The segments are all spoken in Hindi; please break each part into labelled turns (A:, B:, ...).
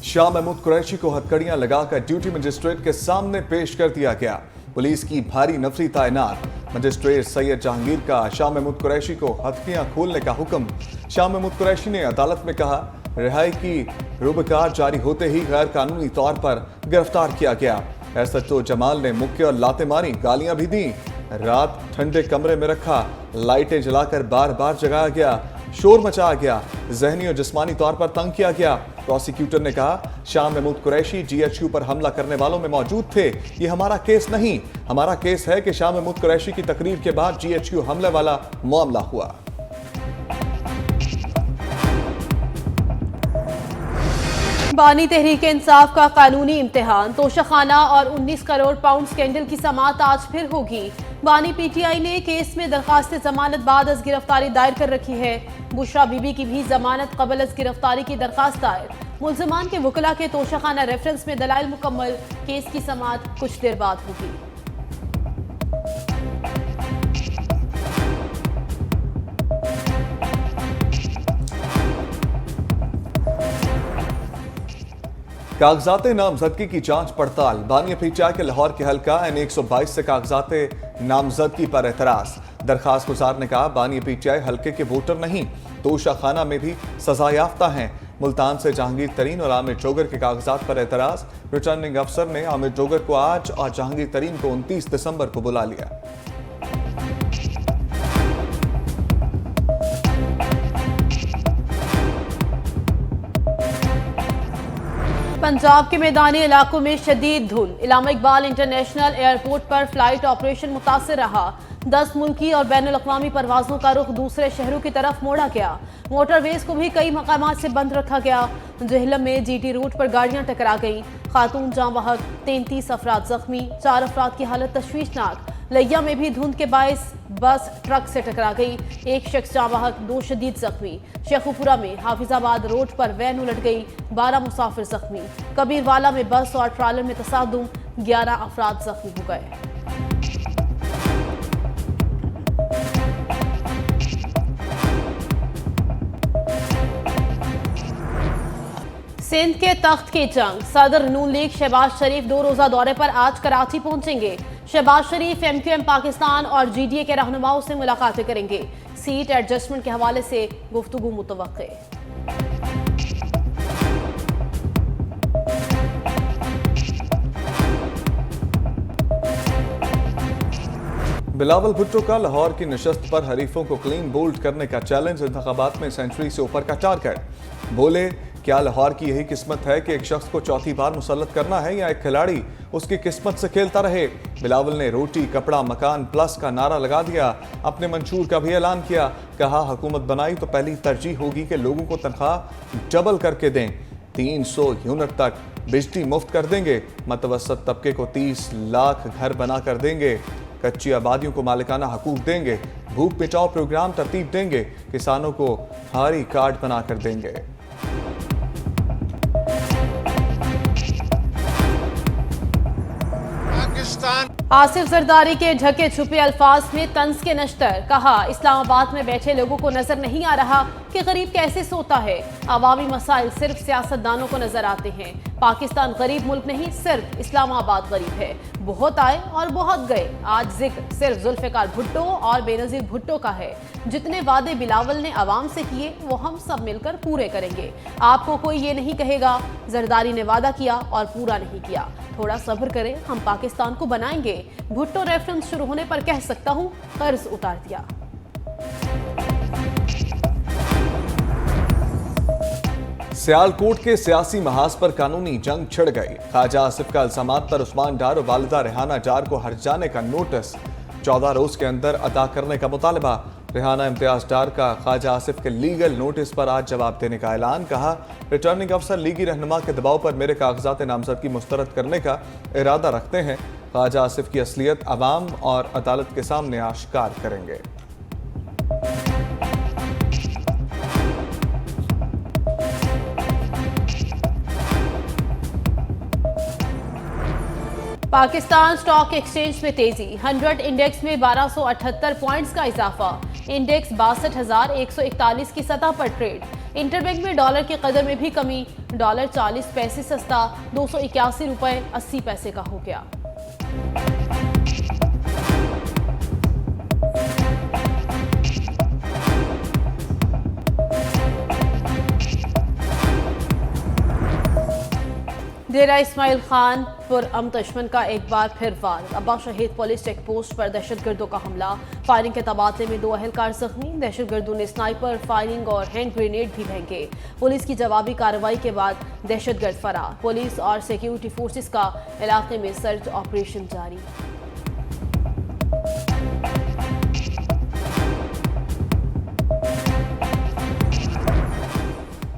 A: शाह महमूद कुरैशी को हथकड़ियां लगाकर ड्यूटी मजिस्ट्रेट के सामने पेश कर दिया गया। पुलिस की भारी नफरी तैनात। मजिस्ट्रेट सैयद जहांगीर का शाह महमूद कुरैशी को हथकड़ियां खोलने का हुक्म। शाह महमूद कुरैशी ने अदालत में कहा, रिहाई की रूबकार जारी होते ही गैर कानूनी तौर पर गिरफ्तार किया गया। एसएचओ जमाल ने मुक्के और लाते मारी, गालियां भी दी। रात ठंडे कमरे में रखा, लाइटें जलाकर बार बार जगाया गया, शोर मचाया गया, जहनी और जिस्मानी तौर पर तंग किया गया। प्रोसिक्यूटर ने कहा, शाह महमूद कुरैशी जीएचक्यू पर हमला करने वालों में मौजूद थे। ये हमारा केस नहीं, हमारा केस है कि शाह महमूद कुरैशी की तकरीर के बाद जीएचक्यू हमले वाला मामला हुआ।
B: बानी तहरीक इंसाफ का कानूनी इम्तिहान, तोशाखाना और 19 करोड़ पाउंड स्कैंडल की समाअत आज फिर होगी। बानी पीटीआई ने केस में दरखास्त जमानत बाद अज गिरफ्तारी दायर कर रखी है। बुशरा बीबी की भी जमानत कबल अज गिरफ्तारी की दरखास्त दायर। मुल्जिमान के वकला के तोशाखाना रेफरेंस में दलाइल मुकम्मल। केस की समाअत कुछ देर बाद होगी।
A: कागजात नामजदगी की जांच पड़ताल। बानी पीटीआई के लाहौर के हल्का N122 से कागजात नामजदगी पर एतराज। दरखास्त गुजार ने कहा, बानी पीटीआई हल्के के वोटर नहीं, तोशाखाना में भी सजा याफ्ता हैं। मुल्तान से जहांगीर तरीन और आमिर जोगर के कागजात पर एतराज। रिटर्निंग अफसर ने आमिर जोगर को आज और जहांगीर तरीन को 29 दिसंबर को बुला लिया।
B: पंजाब के मैदानी इलाकों में शदीद धुंध। इलामा इकबाल इंटरनेशनल एयरपोर्ट पर फ्लाइट ऑपरेशन मुतासिर रहा। 10 मुल्की और बैनुल अक़वामी परवाजों का रुख दूसरे शहरों की तरफ मोड़ा गया। मोटरवेज को भी कई मकामात से बंद रखा गया। जहलम में जीटी रूट पर गाड़ियां टकरा गईं। खातून जांवाहक, 33 अफराद जख्मी, 4 अफराद की हालत तशवीशनाक। लिया में भी धुंध के बायस बस ट्रक से टकरा गई। 1 शख्स जांवाहक, 2 शदीद जख्मी। शेखुपुरा में हाफिजाबाद रोड पर वैन उलट गई, 12 मुसाफिर जख्मी। कबीरवाला में बस और ट्रालर में तसादुम, 11 अफराद जख्मी हो गए। सिंध के तख्त की जंग। सदर नून लीग शहबाज शरीफ 2 रोजा दौरे पर आज कराची पहुंचेंगे। शहबाज शरीफ MQM पाकिस्तान और GDA के रहनुमाओं से मुलाकातें करेंगे। सीट एडजस्टमेंट के हवाले से गुफ्तगू मुतवक्के।
A: बिलावल भुट्टो का लाहौर की नशस्त पर हरीफों को क्लीन बोल्ड करने का चैलेंज। इंतखाबात में सेंचुरी से ऊपर का टारगेट। बोले, क्या लाहौर की यही किस्मत है कि एक शख्स को चौथी बार मुसल्लत करना है या एक खिलाड़ी उसकी किस्मत से खेलता रहे। बिलावल ने रोटी कपड़ा मकान प्लस का नारा लगा दिया। अपने मंशूर का भी ऐलान किया। कहा, हुकूमत बनाई तो पहली तरजीह होगी कि लोगों को तनख्वाह डबल करके दें। 300 यूनिट तक बिजली मुफ्त कर देंगे। मतवसत तबके को 30 लाख घर बना कर देंगे। कच्ची आबादियों को मालिकाना हकूक देंगे। भूख मिटाओ प्रोग्राम तरतीब देंगे। किसानों को हारी कार्ड बना कर देंगे।
B: आसिफ जरदारी के ढके छुपे अल्फाज में तंज के नश्तर। कहा, इस्लामाबाद में बैठे लोगों को नजर नहीं आ रहा कि गरीब कैसे सोता है। अवामी मसाइल सिर्फ सियासतदानों को नजर आते हैं। पाकिस्तान गरीब मुल्क नहीं, सिर्फ इस्लामाबाद गरीब है। बहुत आए और बहुत गए। आज जिक्र सिर्फ जुल्फिकार भुट्टो और बेनजीर भुट्टो का है। जितने वादे बिलावल ने अवाम से किए वो हम सब मिलकर पूरे करेंगे। आपको कोई ये नहीं कहेगा जरदारी ने वादा किया और पूरा नहीं किया। थोड़ा सब्र करें, हम पाकिस्तान को बनाएंगे। भुट्टो रेफरेंस शुरू होने पर कह सकता हूं, कर्ज उतार दिया।
A: सियालकोट के सियासी महाज पर कानूनी जंग छिड़ गई। ख्वाजा आसिफ का इल्जामात पर उस्मान डार और वालिदा रेहाना डार को हट जाने का नोटिस। 14 रोज के अंदर अदा करने का मुतालबा। रेहाना इम्तियाज डार का ख्वाजा आसिफ के लीगल नोटिस पर आज जवाब देने का ऐलान। कहा, रिटर्निंग अफसर लीगी रहनुमा के दबाव पर मेरे कागजात नामजदगी मुस्तरद करने का इरादा रखते हैं। ख्वाजा आसिफ की असलियत अवाम और अदालत के सामने आश्कार करेंगे।
B: पाकिस्तान स्टॉक एक्सचेंज में तेजी। 100 इंडेक्स में 1278 पॉइंट्स का इजाफा। इंडेक्स 62,141 की सतह पर ट्रेड। इंटरबैंक में डॉलर की कदर में भी कमी। $40 सस्ता $281.80 का हो गया। डेरा इस्माइल खान पुरअमन का एक बार फिर वार। अब्बा शहीद पुलिस चेक पोस्ट पर दहशतगर्दों का हमला, फायरिंग के तबादले में 2 अहलकार जख्मी। दहशतगर्दों ने स्नाइपर फायरिंग और हैंड ग्रेनेड भी फेंके। पुलिस की जवाबी कार्रवाई के बाद दहशतगर्द फरार। पुलिस और सिक्योरिटी फोर्सेस का इलाके में सर्च ऑपरेशन जारी।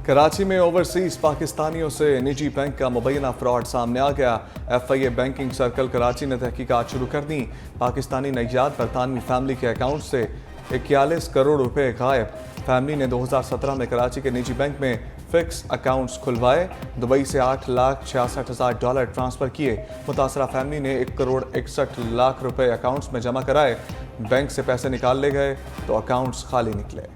A: कराची में ओवरसीज पाकिस्तानियों से निजी बैंक का मुबैना फ्रॉड सामने आ गया। FIA बैंकिंग सर्कल कराची ने तहकीकात शुरू कर दी। पाकिस्तानी नैयाद बरतानवी फैमिली के अकाउंट से 41 करोड़ रुपए गायब। फैमिली ने 2017 में कराची के निजी बैंक में फिक्स अकाउंट्स खुलवाए। दुबई से $8,66,000 ट्रांसफर किए। मुतासरा फैमिली ने 1,61,00,000 रुपए अकाउंट्स में जमा कराए। बैंक से पैसे निकाल ले गए तो अकाउंट्स खाली निकले।